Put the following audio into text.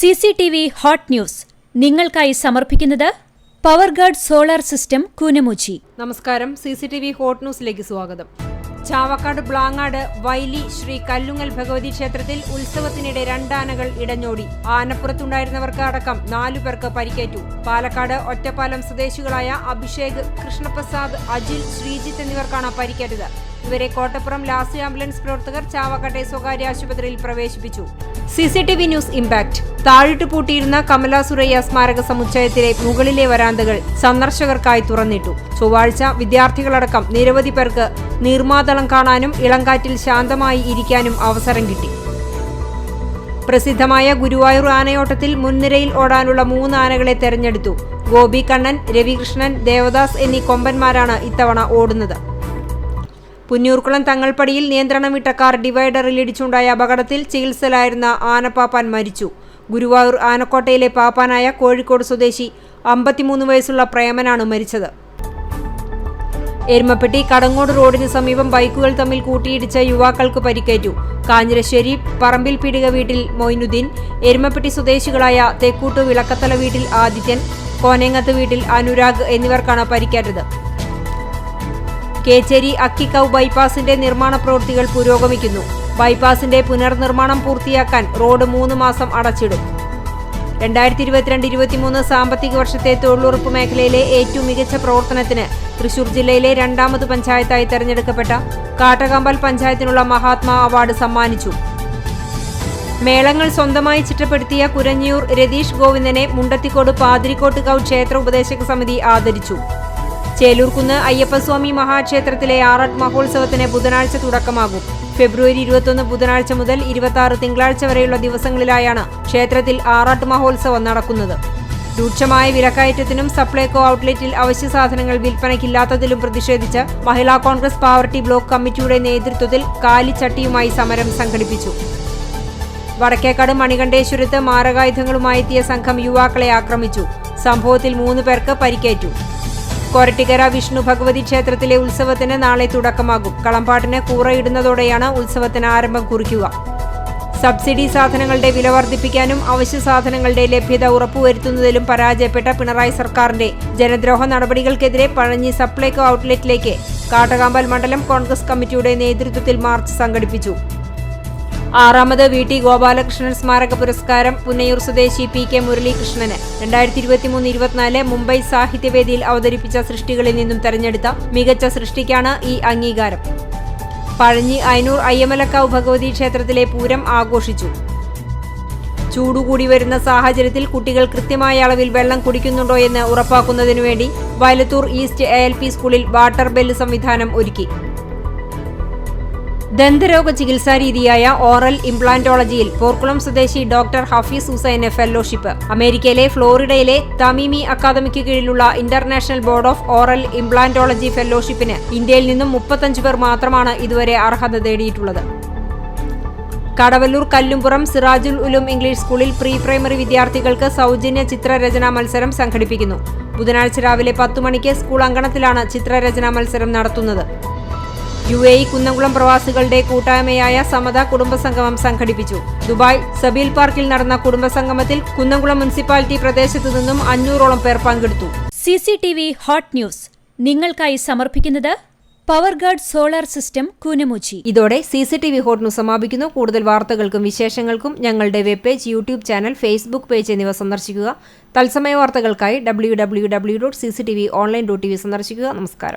CCTV hot news നിങ്ങൾക്കായി സമർപ്പിക്കുന്നത് പവർഗഡ് solar system Koonamuchi. നമസ്കാരം. CCTV ഹോട്ട് ന്യൂസിലേക്ക് സ്വാഗതം. ചാവക്കാട് ബ്ലാങ്ങാട് വൈലി ശ്രീ കല്ലുങ്ങൽ ഭഗവതി ക്ഷേത്രത്തിൽ ഉത്സവത്തിനിടെ രണ്ടാനകൾ ഇടഞ്ഞോടി. ആനപ്പുറത്തുണ്ടായിരുന്നവർക്ക് അടക്കം 4 പേർക്ക് പരിക്കേറ്റു. പാലക്കാട് ഒറ്റപ്പാലം സ്വദേശികളായ അഭിഷേക്, കൃഷ്ണപ്രസാദ്, അജിൽ, ശ്രീജിത്ത് എന്നിവർക്കാണ് പരിക്കേറ്റത്. ഇവരെ കോട്ടപ്പുറം ലാസ്റ്റ് ആംബുലൻസ് പ്രവർത്തകർ ചാവക്കാട്ടെ സ്വകാര്യ ആശുപത്രിയിൽ പ്രവേശിപ്പിച്ചു. CCTV news impact. താഴിട്ട് പൂട്ടിയിരുന്ന കമല സുരയ്യ സ്മാരക സമുച്ചയത്തിലെ മുകളിലെ വരാന്തകൾ സന്ദർശകർക്കായി തുറന്നിട്ടു. ചൊവ്വാഴ്ച വിദ്യാർത്ഥികളടക്കം നിരവധി പേർക്ക് നീർമാതളം കാണാനും ഇളങ്കാറ്റിൽ ശാന്തമായി ഇരിക്കാനും അവസരം കിട്ടി. പ്രസിദ്ധമായ ഗുരുവായൂർ ആനയോട്ടത്തിൽ മുൻനിരയിൽ ഓടാനുള്ള 3 ആനകളെ തെരഞ്ഞെടുത്തു. ഗോപി കണ്ണൻ, രവികൃഷ്ണൻ, ദേവദാസ് എന്നീ കൊമ്പന്മാരാണ് ഇത്തവണ ഓടുന്നത്. പുന്നൂർക്കുളം തങ്ങൾപ്പടിയിൽ നിയന്ത്രണം വിട്ട കാർ ഡിവൈഡറിൽ ഇടിച്ചുണ്ടായ അപകടത്തിൽ ചികിത്സയിലായിരുന്ന ആനപ്പാപ്പാൻ മരിച്ചു. ഗുരുവായൂർ ആനക്കോട്ടയിലെ പാപ്പാനായ കോഴിക്കോട് സ്വദേശി 53 വയസ്സുള്ള പ്രേമനാണ് മരിച്ചത്. എരുമപ്പെട്ടി കടങ്ങോട് റോഡിന് സമീപം ബൈക്കുകൾ തമ്മിൽ കൂട്ടിയിടിച്ച യുവാക്കൾക്ക് പരിക്കേറ്റു. കാഞ്ഞിരശ്ശേരി പറമ്പിൽ പീടിക വീട്ടിൽ മൊയ്നുദ്ദീൻ, എരുമപ്പെട്ടി സ്വദേശികളായ തെക്കൂട്ട് വിളക്കത്തല വീട്ടിൽ ആദിത്യൻ, കോനേങ്ങത്ത് വീട്ടിൽ അനുരാഗ് എന്നിവർക്കാണ് പരിക്കേറ്റത്. കേച്ചേരി അക്കിക്കവ് ബൈപ്പാസിന്റെ നിർമ്മാണ പ്രവൃത്തികൾ പുരോഗമിക്കുന്നു. ബൈപ്പാസിന്റെ പുനർനിർമ്മാണം പൂർത്തിയാക്കാൻ റോഡ് 3 മാസം അടച്ചിടും. 2022-23 സാമ്പത്തിക വർഷത്തെ തൊഴിലുറപ്പ് മേഖലയിലെ ഏറ്റവും മികച്ച പ്രവർത്തനത്തിന് തൃശൂർ ജില്ലയിലെ 2ാമത് പഞ്ചായത്തായി തെരഞ്ഞെടുക്കപ്പെട്ട കാട്ടകമ്പൽ പഞ്ചായത്തിനുള്ള മഹാത്മാ അവാർഡ് സമ്മാനിച്ചു. മേളങ്ങൾ സ്വന്തമായി ചിട്ടപ്പെടുത്തിയ കുരഞ്ഞിയൂർ രതീഷ് ഗോവിന്ദനെ മുണ്ടത്തിക്കോട് പാതിരിക്കോട്ടുകാവ് ക്ഷേത്ര ഉപദേശക സമിതി ആദരിച്ചു. ചേലൂർക്കുന്ന് അയ്യപ്പസ്വാമി മഹാക്ഷേത്രത്തിലെ ആറാട്ട് മഹോത്സവത്തിന് ബുധനാഴ്ച തുടക്കമാകും. ഫെബ്രുവരി 21 ബുധനാഴ്ച മുതൽ 26 തിങ്കളാഴ്ച വരെയുള്ള ദിവസങ്ങളിലായാണ് ക്ഷേത്രത്തിൽ ആറാട്ട് മഹോത്സവം നടക്കുന്നത്. രൂക്ഷമായ വിലക്കയറ്റത്തിനും സപ്ലൈകോ ഔട്ട്ലെറ്റിൽ അവശ്യ സാധനങ്ങൾ വിൽപ്പനയ്ക്കില്ലാത്തതിലും പ്രതിഷേധിച്ച് മഹിളാ കോൺഗ്രസ് പാവർട്ടി ബ്ലോക്ക് കമ്മിറ്റിയുടെ നേതൃത്വത്തിൽ കാലിച്ചട്ടിയുമായി സമരം സംഘടിപ്പിച്ചു. വടക്കേക്കാട് മണികണ്ഠേശ്വരത്ത് മാരകായുധങ്ങളുമായി എത്തിയ സംഘം യുവാക്കളെ ആക്രമിച്ചു. സംഭവത്തിൽ 3 പേർക്ക് പരിക്കേറ്റു. കൊരട്ടിക്കര വിഷ്ണു ഭഗവതി ക്ഷേത്രത്തിലെ ഉത്സവത്തിന് നാളെ തുടക്കമാകും. കളംപാട്ടിന് കൂറയിടുന്നതോടെയാണ് ഉത്സവത്തിന് ആരംഭം കുറിക്കുക. സബ്സിഡി സാധനങ്ങളുടെ വില വർദ്ധിപ്പിക്കാനും അവശ്യ സാധനങ്ങളുടെ ലഭ്യത ഉറപ്പുവരുത്തുന്നതിലും പരാജയപ്പെട്ട പിണറായി സർക്കാരിന്റെ ജനദ്രോഹ നടപടികൾക്കെതിരെ പഴഞ്ഞി സപ്ലൈകോ ഔട്ട്ലെറ്റിലേക്ക് കാട്ടകമ്പൽ മണ്ഡലം കോൺഗ്രസ് കമ്മിറ്റിയുടെ നേതൃത്വത്തിൽ മാർച്ച് സംഘടിപ്പിച്ചു. 6ാമത് VT ഗോപാലകൃഷ്ണൻ സ്മാരക പുരസ്കാരം പുന്നയൂർ സ്വദേശി PK മുരളീകൃഷ്ണന് 2023-24 മുംബൈ സാഹിത്യവേദിയിൽ അവതരിപ്പിച്ച സൃഷ്ടികളിൽ നിന്നും തെരഞ്ഞെടുത്ത മികച്ച സൃഷ്ടിക്കാണ് ഈ അംഗീകാരം. പഴഞ്ഞി അയനൂർ അയ്യമലക്കാവ് ഭഗവതി ക്ഷേത്രത്തിലെ പൂരം ആഘോഷിച്ചു. ചൂടുകൂടി വരുന്ന സാഹചര്യത്തിൽ കുട്ടികൾ കൃത്യമായ അളവിൽ വെള്ളം കുടിക്കുന്നുണ്ടോ എന്ന് ഉറപ്പാക്കുന്നതിനുവേണ്ടി വയലത്തൂർ ഈസ്റ്റ് ALP സ്കൂളിൽ വാട്ടർ ബെല്ല് സംവിധാനം ഒരുക്കി. ദന്തരോഗ ചികിത്സാരീതിയായ ഓറൽ ഇംപ്ലാന്റോളജിയിൽ പോർക്കുളം സ്വദേശി ഡോക്ടർ ഹഫീസ് ഹുസൈന് ഫെലോഷിപ്പ്. അമേരിക്കയിലെ ഫ്ലോറിഡയിലെ തമീമി അക്കാദമിക്ക് കീഴിലുള്ള international board of oral implantology ഫെലോഷിപ്പിന് ഇന്ത്യയിൽ നിന്നും 35 പേർ മാത്രമാണ് ഇതുവരെ അർഹത നേടിയിട്ടുള്ളത്. കടവല്ലൂർ കല്ലുംപുറം സിറാജുൽ ഉലൂം ഇംഗ്ലീഷ് സ്കൂളിൽ പ്രീ പ്രൈമറി വിദ്യാർത്ഥികൾക്ക് സൗജന്യ ചിത്രരചനാ മത്സരം സംഘടിപ്പിക്കുന്നു. ബുധനാഴ്ച രാവിലെ 10 മണിക്ക് സ്കൂൾ അങ്കണത്തിലാണ് ചിത്രരചനാ മത്സരം നടത്തുന്നത്. UAE കുന്നംകുളം പ്രവാസികളുടെ കൂട്ടായ്മയായ സമത കുടുംബസംഗമം സംഘടിപ്പിച്ചു. ദുബായ് സബീൽ പാർക്കിൽ നടന്ന കുടുംബസംഗമത്തിൽ കുന്നംകുളം മുനിസിപ്പാലിറ്റി പ്രദേശത്തു നിന്നും 500ഓളം പേർ പങ്കെടുത്തു. CCTV ഹോട്ട് ന്യൂസ് നിങ്ങൾക്കായി സമർപ്പിക്കുന്നത് പവർഗഡ് സോളാർ സിസ്റ്റം കൂനമുച്ചി. ഇതോടെ CCTV ഹോട്ട് ന്യൂസ് സമാപിക്കുന്നു. കൂടുതൽ വാർത്തകൾക്കും വിശേഷങ്ങൾക്കും ഞങ്ങളുടെ web page, YouTube channel, Facebook page എന്നിവ സന്ദർശിക്കുക. തത്സമയ വാർത്തകൾക്കായി www.cctv.online.tv സന്ദർശിക്കുക. നമസ്കാരം.